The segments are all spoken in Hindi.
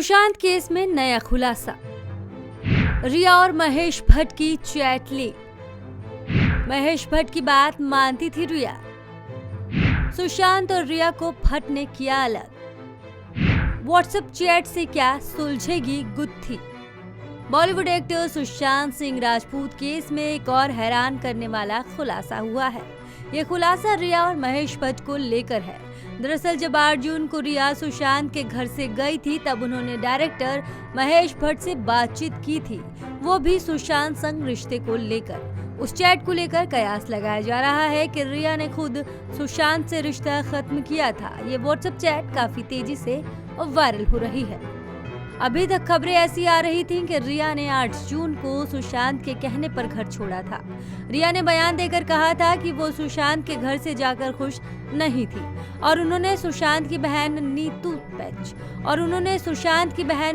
सुशांत केस में नया खुलासा। रिया और महेश भट्ट की चैट लीक। महेश भट्ट की बात मानती थी रिया। सुशांत और रिया को भट्ट ने किया अलग। व्हाट्सएप चैट से क्या सुलझेगी गुत्थी। बॉलीवुड एक्टर सुशांत सिंह राजपूत केस में एक और हैरान करने वाला खुलासा हुआ है। ये खुलासा रिया और महेश भट्ट को लेकर है। दरअसल जब 8 जून को रिया सुशांत के घर से गई थी तब उन्होंने डायरेक्टर महेश भट्ट से बातचीत की थी, वो भी सुशांत संग रिश्ते को लेकर। उस चैट को लेकर कयास लगाया जा रहा है कि रिया ने खुद सुशांत से रिश्ता खत्म किया था। ये व्हाट्सएप चैट काफी तेजी से वायरल हो रही है। अभी तक खबरें ऐसी आ रही थीं कि रिया ने 8 जून को सुशांत के कहने पर घर छोड़ा था। रिया ने बयान देकर कहा था कि वो सुशांत के घर से जाकर खुश नहीं थी और उन्होंने सुशांत की बहन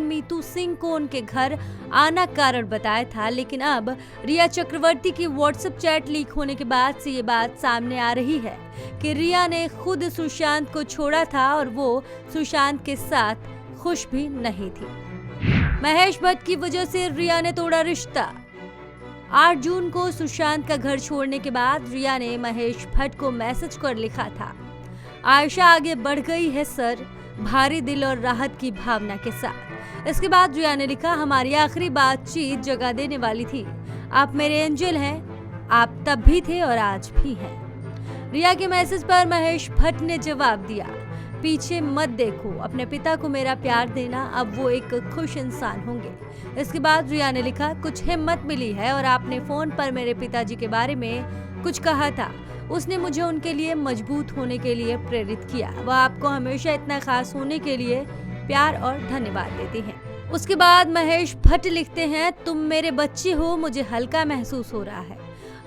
मीतू सिंह को उनके घर आना कारण बताया था। लेकिन अब रिया चक्रवर्ती की व्हाट्सएप चैट लीक होने के बाद से ये बात सामने आ रही है कि रिया ने खुद सुशांत को छोड़ा था और वो सुशांत के साथ खुश भी नहीं थी। महेश भट्ट की वजह से रिया ने तोड़ा रिश्ता। 8 जून को सुशांत का घर छोड़ने के बाद रिया ने महेश भट्ट को मैसेज कर लिखा था, आयशा आगे बढ़ गई है सर, भारी दिल और राहत की भावना के साथ। इसके बाद रिया ने लिखा, हमारी आखिरी बातचीत जगा देने वाली थी, आप मेरे एंजल हैं, आप तब भी थे और आज भी हैं। रिया के मैसेज पर महेश भट्ट ने जवाब दिया, पीछे मत देखो, अपने पिता को मेरा प्यार देना, अब वो एक खुश इंसान होंगे। इसके बाद रिया ने लिखा, कुछ हिम्मत मिली है और आपने फोन पर मेरे पिताजी के बारे में कुछ कहा था, उसने मुझे उनके लिए मजबूत होने के लिए प्रेरित किया, वह आपको हमेशा इतना खास होने के लिए प्यार और धन्यवाद देते हैं। उसके बाद महेश भट्ट लिखते हैं, तुम मेरे बच्चे हो, मुझे हल्का महसूस हो रहा है।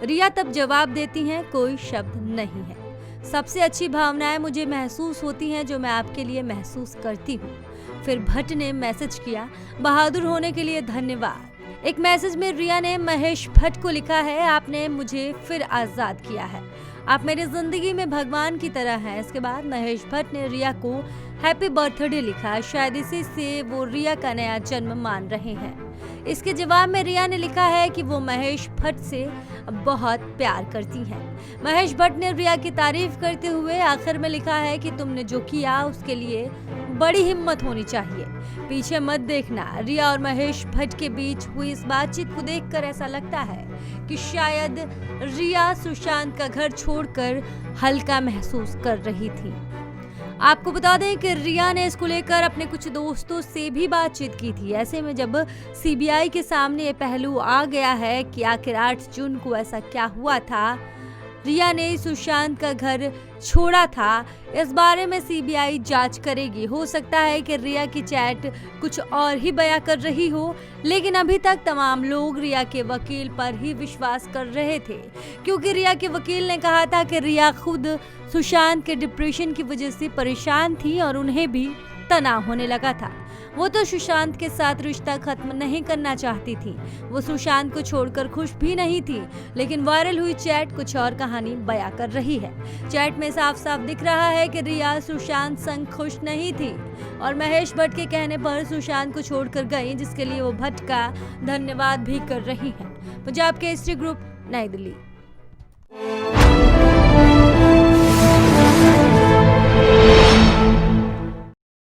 रिया तब जवाब देती हैं, कोई शब्द नहीं है, सबसे अच्छी भावनाएं मुझे महसूस होती हैं जो मैं आपके लिए महसूस करती हूँ। फिर भट्ट ने मैसेज किया, बहादुर होने के लिए धन्यवाद। एक मैसेज में रिया ने महेश भट्ट को लिखा है, आपने मुझे फिर आजाद किया है, आप मेरी जिंदगी में भगवान की तरह हैं। इसके बाद महेश भट्ट ने रिया को हैप्पी बर्थडे लिखा, शायद इसी से वो रिया का नया जन्म मान रहे हैं। इसके जवाब में रिया ने लिखा है कि वो महेश भट्ट से बहुत प्यार करती हैं। महेश भट्ट ने रिया की तारीफ करते हुए आखिर में लिखा है कि तुमने जो किया उसके लिए बड़ी हिम्मत होनी चाहिए, पीछे मत देखना। रिया और महेश भट्ट के बीच हुई इस बातचीत को देखकर ऐसा लगता है कि शायद रिया सुशांत का घर छोड़कर हल्का महसूस कर रही थी। आपको बता दें कि रिया ने इसको लेकर अपने कुछ दोस्तों से भी बातचीत की थी। ऐसे में जब सीबीआई के सामने ये पहलू आ गया है कि आखिर 8 जून को ऐसा क्या हुआ था, रिया ने सुशांत का घर छोड़ा था, इस बारे में सीबीआई जांच करेगी। हो सकता है कि रिया की चैट कुछ और ही बयां कर रही हो, लेकिन अभी तक तमाम लोग रिया के वकील पर ही विश्वास कर रहे थे, क्योंकि रिया के वकील ने कहा था कि रिया खुद सुशांत के डिप्रेशन की वजह से परेशान थी और उन्हें भी तनाव होने लगा था। वो तो सुशांत के साथ रिश्ता खत्म नहीं करना चाहती थी, वो सुशांत को छोड़कर खुश भी नहीं थी, लेकिन वायरल हुई चैट कुछ और कहानी बयां कर रही है। चैट में साफ साफ दिख रहा है कि रिया सुशांत संग खुश नहीं थी और महेश भट्ट के कहने पर सुशांत को छोड़कर गई, जिसके लिए वो भट्ट का धन्यवाद भी कर रही है। पंजाब केसरी ग्रुप, नई दिल्ली।